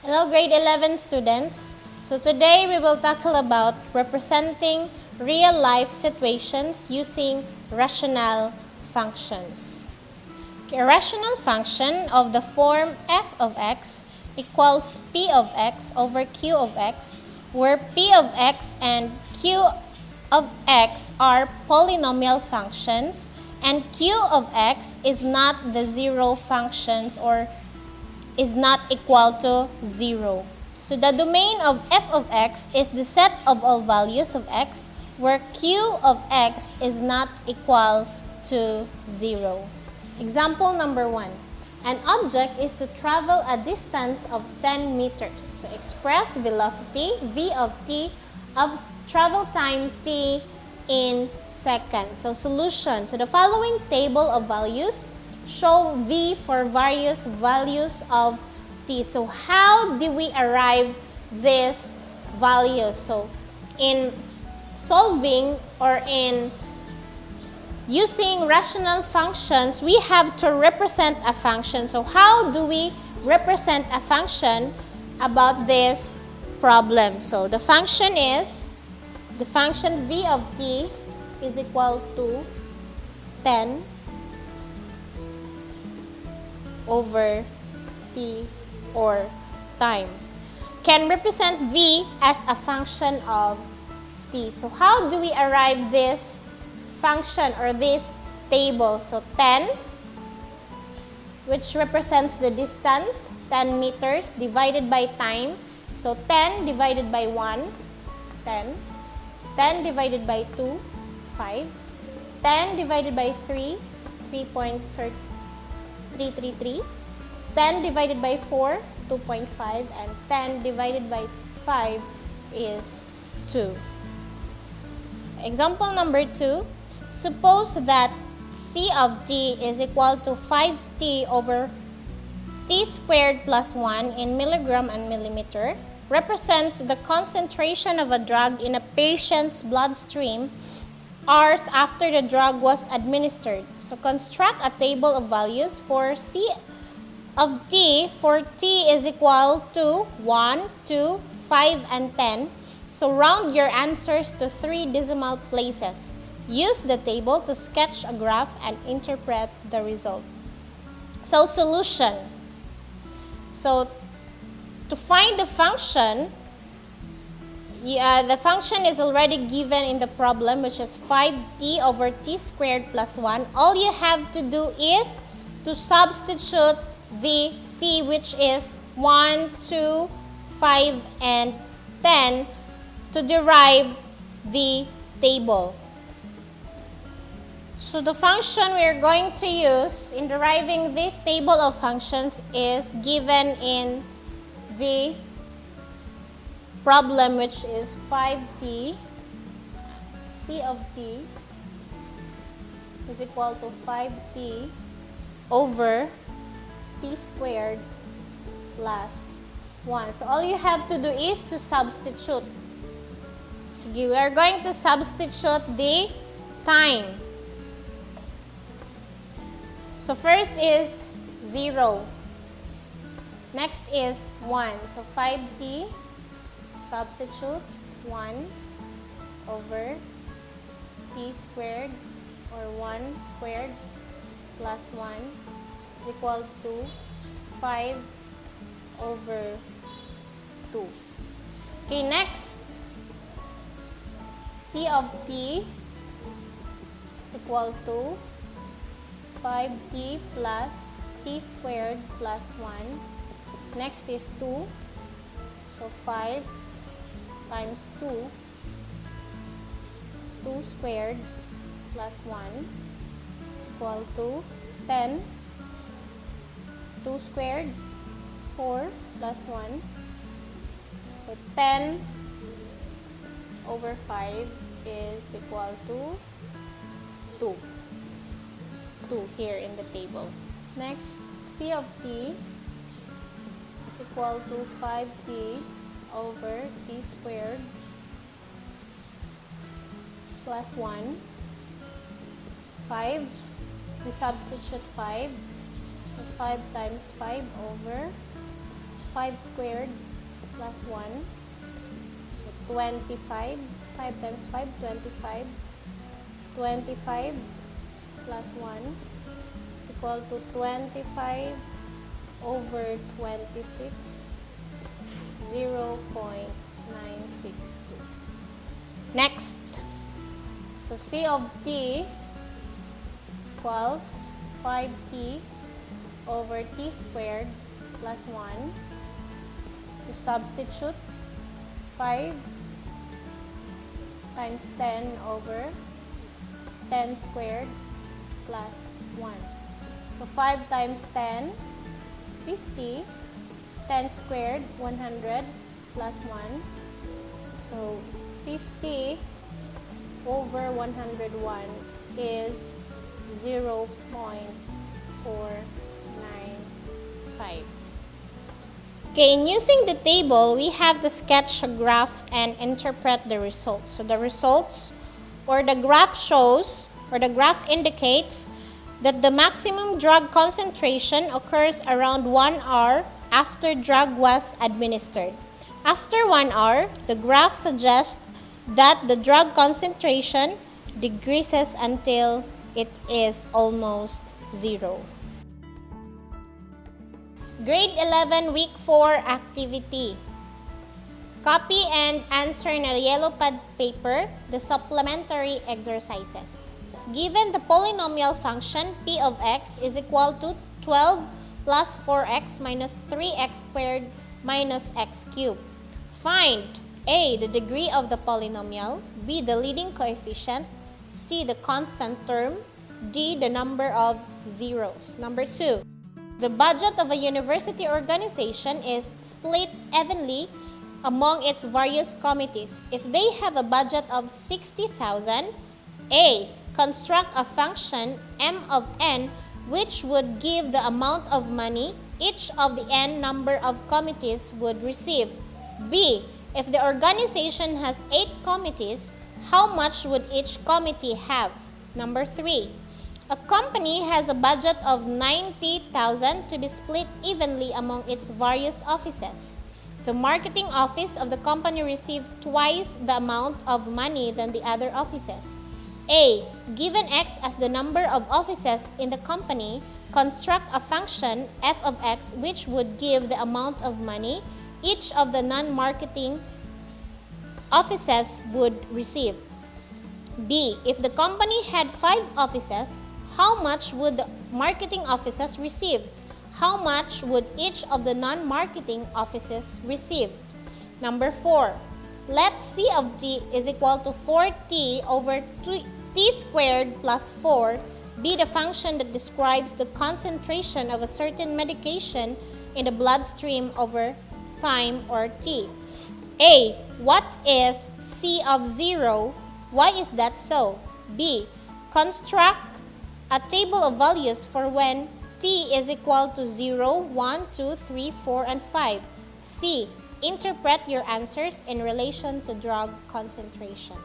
Hello grade 11 students. So today we will tackle about representing real-life situations using rational functions. A rational function of the form f of x equals p of x over q of x, where p of x and q of x are polynomial functions and q of x is not the zero functions or is not equal to 0. So the domain of f of x is the set of all values of x where q of x is not equal to 0. Example number 1. An object is to travel a distance of 10 meters. So express velocity v of t of travel time t in seconds. So solution. So the following table of values show v for various values of t. So how do we arrive this value? So in solving or in using rational functions, we have to represent a function. So how do we represent a function about this problem? So the function v of t is equal to 10 over t or time. Can represent v as a function of t. So how do we arrive this function or this table? So 10, which represents the distance, 10 meters divided by time. So 10 divided by 1, 10. 10 divided by 2, 5. 10 divided by 3, 3.333. 10 divided by 4, 2.5. And 10 divided by 5 is 2. Example number 2. Suppose that C of t is equal to 5t over t squared plus 1 in milligram and millimeter, represents the concentration of a drug in a patient's bloodstream hours after the drug was administered. So construct a table of values for C of t for t is equal to 1, 2, 5, and 10. So round your answers to 3 decimal places. Use the table to sketch a graph and interpret the result. So solution. So to find the function, the function is already given in the problem, which is 5t over t squared plus 1. All you have to do is to substitute the t, which is 1, 2, 5, and 10 to derive the table. So the function we are going to use in deriving this table of functions is given in the problem, which is 5t, C of t is equal to 5t over t squared plus 1. So all you have to do is to substitute. So we are going to substitute the time. So first is 0. Next is 1. So 5t, substitute 1 over t squared or 1 squared plus 1 is equal to 5 over 2. Okay, next, C of t is equal to 5t plus t squared plus 1. Next is 2. So 5 times 2, 2 squared plus 1 equal to 10. 2 squared, 4 plus 1. So 10 over 5 is equal to 2. 2 here in the table. Next, C of t is equal to 5t over t squared plus 1. 5, we substitute 5. So 5 times 5 over 5 squared plus 1. So 25. 5 times 5, 25. 25 plus 1 is equal to 25 over 26, 0.962. Next, so C of t equals 5t over t squared plus 1. To substitute, 5 times 10 over 10 squared plus 1. So 5 times 10, 50. 10 squared, 100 plus 1. So 50 over 101 is 0.495. Okay, in using the table, we have to sketch a graph and interpret the results. So the results or the graph shows or the graph indicates that the maximum drug concentration occurs around 1 hour after drug was administered. After 1 hour, the graph suggests that the drug concentration decreases until it is almost 0. Grade 11 Week 4 activity. Copy and answer in a yellow pad paper the supplementary exercises. Given the polynomial function p of x is equal to 12 plus 4x minus 3x squared minus x cubed. Find a. the degree of the polynomial, b. the leading coefficient, c. the constant term, d. the number of zeros. Number 2. The budget of a university organization is split evenly among its various committees. If they have a budget of 60,000, a. construct a function m of n which would give the amount of money each of the n number of committees would receive. B. If the organization has 8 committees, how much would each committee have? Number 3. A company has a budget of 90,000 to be split evenly among its various offices. The marketing office of the company receives twice the amount of money than the other offices. A. Given x as the number of offices in the company, construct a function f of x which would give the amount of money each of the non-marketing offices would receive. B. If the company had 5 offices, how much would the marketing offices receive? How much would each of the non-marketing offices receive? Number 4. Let C of t is equal to 4t over t squared plus 4 be the function that describes the concentration of a certain medication in the bloodstream over time or t. A. What is C of 0? Why is that so? B. Construct a table of values for when t is equal to 0, 1, 2, 3, 4, and 5. C. Interpret your answers in relation to drug concentration.